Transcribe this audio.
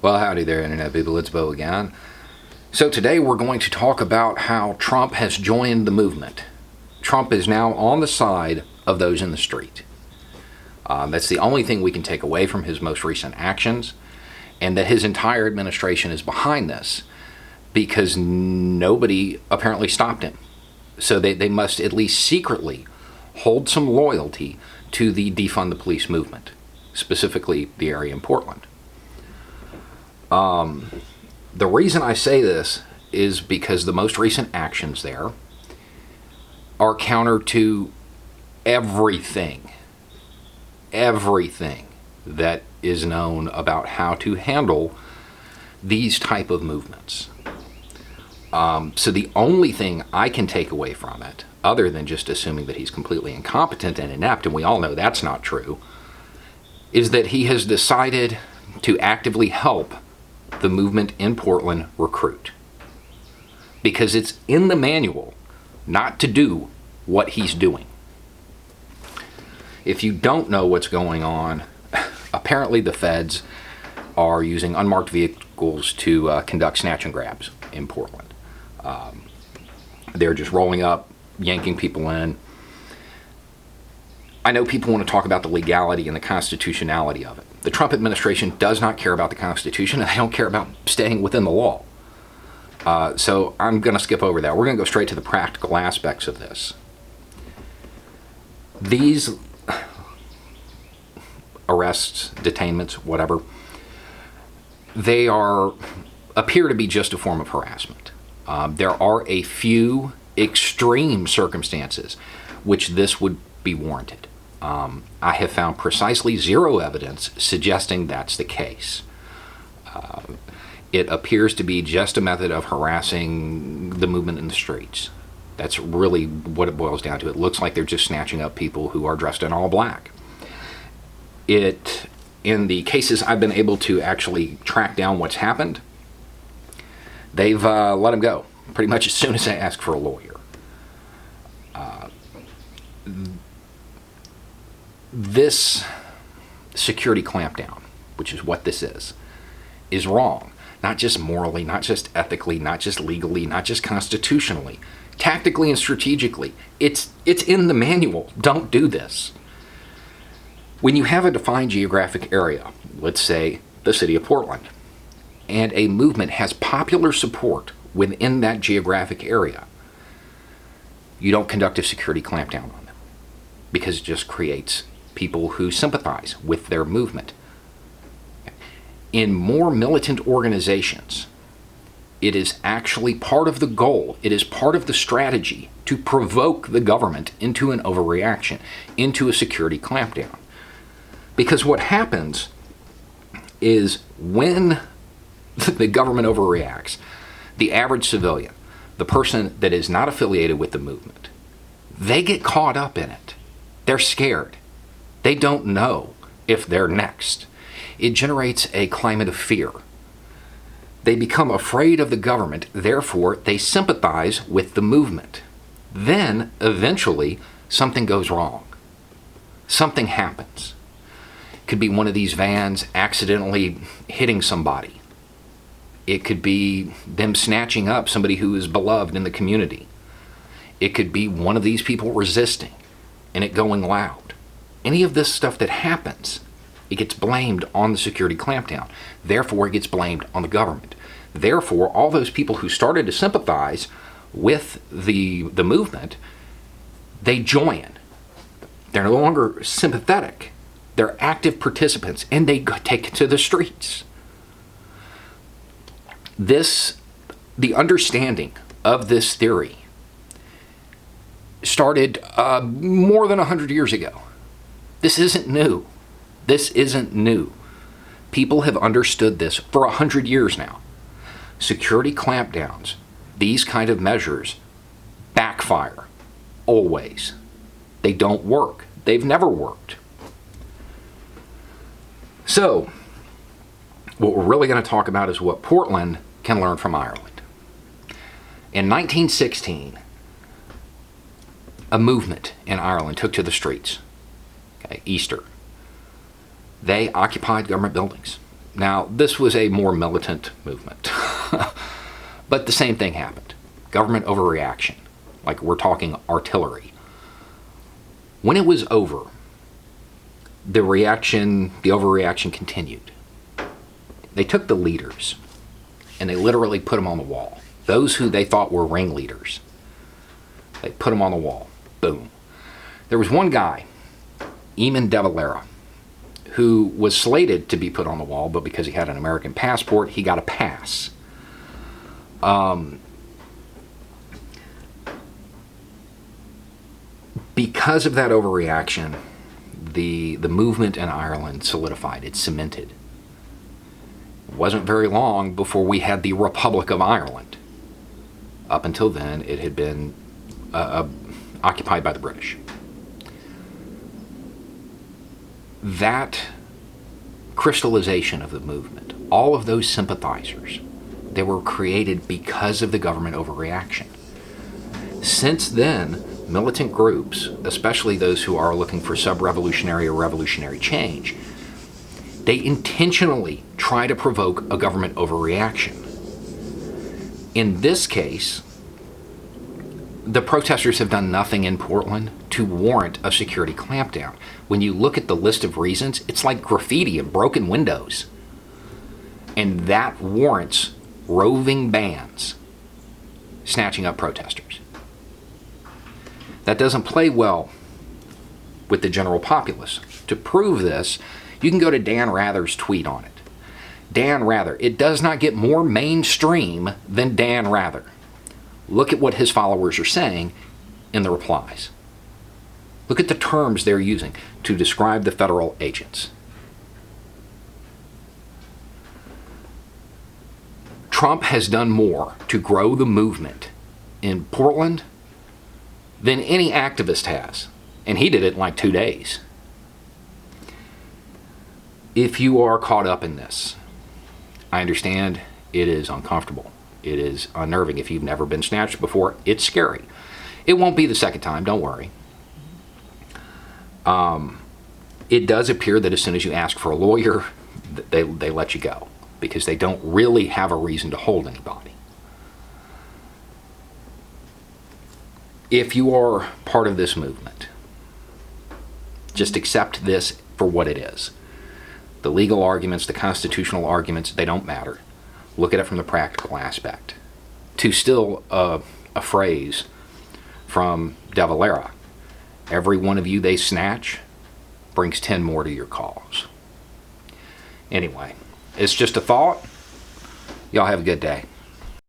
Well, howdy there, Internet people. It's Bo again. So today we're going to talk about how Trump has joined the movement. Trump is now on the side of those in the street. That's the only thing we can take away from his most recent actions, and that his entire administration is behind this because nobody apparently stopped him. So they must at least secretly hold some loyalty to the defund the police movement, specifically the area in Portland. The reason I say this is because the most recent actions there are counter to everything that is known about how to handle these type of movements. So the only thing I can take away from it, other than just assuming that he's completely incompetent and inept, and we all know that's not true, is that he has decided to actively help the movement in Portland recruit. Because it's in the manual not to do what he's doing. If you don't know what's going on, apparently the feds are using unmarked vehicles to conduct snatch and grabs in Portland. They're just rolling up, yanking people in. I know people want to talk about the legality and the constitutionality of it. The Trump administration does not care about the Constitution, and they don't care about staying within the law. So I'm going to skip over that. We're going to go straight to the practical aspects of this. These arrests, detainments, whatever, they appear to be just a form of harassment. There are a few extreme circumstances which this would be warranted. I have found precisely zero evidence suggesting that's the case. It appears to be just a method of harassing the movement in the streets. That's really what it boils down to. It looks like they're just snatching up people who are dressed in all black. In the cases I've been able to actually track down what's happened, they've let him go pretty much as soon as they ask for a lawyer. This security clampdown, which is what this is wrong. Not just morally, not just ethically, not just legally, not just constitutionally, tactically and strategically. It's in the manual. Don't do this. When you have a defined geographic area, let's say the city of Portland, and a movement has popular support within that geographic area, you don't conduct a security clampdown on them because it just creates people who sympathize with their movement. In more militant organizations, it is actually part of the goal, it is part of the strategy to provoke the government into an overreaction, into a security clampdown. Because what happens is when the government overreacts, the average civilian, the person that is not affiliated with the movement, they get caught up in it. They're scared. They don't know if they're next. It generates a climate of fear. They become afraid of the government, therefore they sympathize with the movement. Then, eventually, something goes wrong. Something happens. It could be one of these vans accidentally hitting somebody. It could be them snatching up somebody who is beloved in the community. It could be one of these people resisting and it going loud. Any of this stuff that happens, it gets blamed on the security clampdown. Therefore, it gets blamed on the government. Therefore, all those people who started to sympathize with the movement, they join. They're no longer sympathetic. They're active participants, and they take it to the streets. The understanding of this theory started more than 100 years ago. This isn't new. This isn't new. People have understood this for 100 years now. Security clampdowns, these kind of measures, backfire. Always. They don't work. They've never worked. So, what we're really going to talk about is what Portland can learn from Ireland. In 1916, a movement in Ireland took to the streets. Okay, Easter. They occupied government buildings. Now, this was a more militant movement, but the same thing happened. Government overreaction, like we're talking artillery. When it was over, the overreaction continued. They took the leaders and they literally put them on the wall. Those who they thought were ringleaders, they put them on the wall. Boom. There was one guy, Eamon de Valera, who was slated to be put on the wall, but because he had an American passport, he got a pass. Because of that overreaction, the movement in Ireland solidified. It cemented. It wasn't very long before we had the Republic of Ireland. Up until then, it had been occupied by the British. That crystallization of the movement, all of those sympathizers, they were created because of the government overreaction. Since then, militant groups, especially those who are looking for sub-revolutionary or revolutionary change, they intentionally try to provoke a government overreaction. In this case, the protesters have done nothing in Portland to warrant a security clampdown. When you look at the list of reasons, it's like graffiti and broken windows. And that warrants roving bands snatching up protesters. That doesn't play well with the general populace. To prove this, you can go to Dan Rather's tweet on it. Dan Rather, it does not get more mainstream than Dan Rather. Look at what his followers are saying in the replies. Look at the terms they're using to describe the federal agents. Trump has done more to grow the movement in Portland than any activist has. And he did it in like 2 days. If you are caught up in this, I understand it is uncomfortable. It is unnerving. If you've never been snatched before, it's scary. It won't be the second time, don't worry. It does appear that as soon as you ask for a lawyer, they let you go because they don't really have a reason to hold anybody. If you are part of this movement, just accept this for what it is. The legal arguments, the constitutional arguments, they don't matter. Look at it from the practical aspect. To steal a phrase from De Valera, every one of you they snatch brings 10 more to your cause. Anyway, it's just a thought. Y'all have a good day.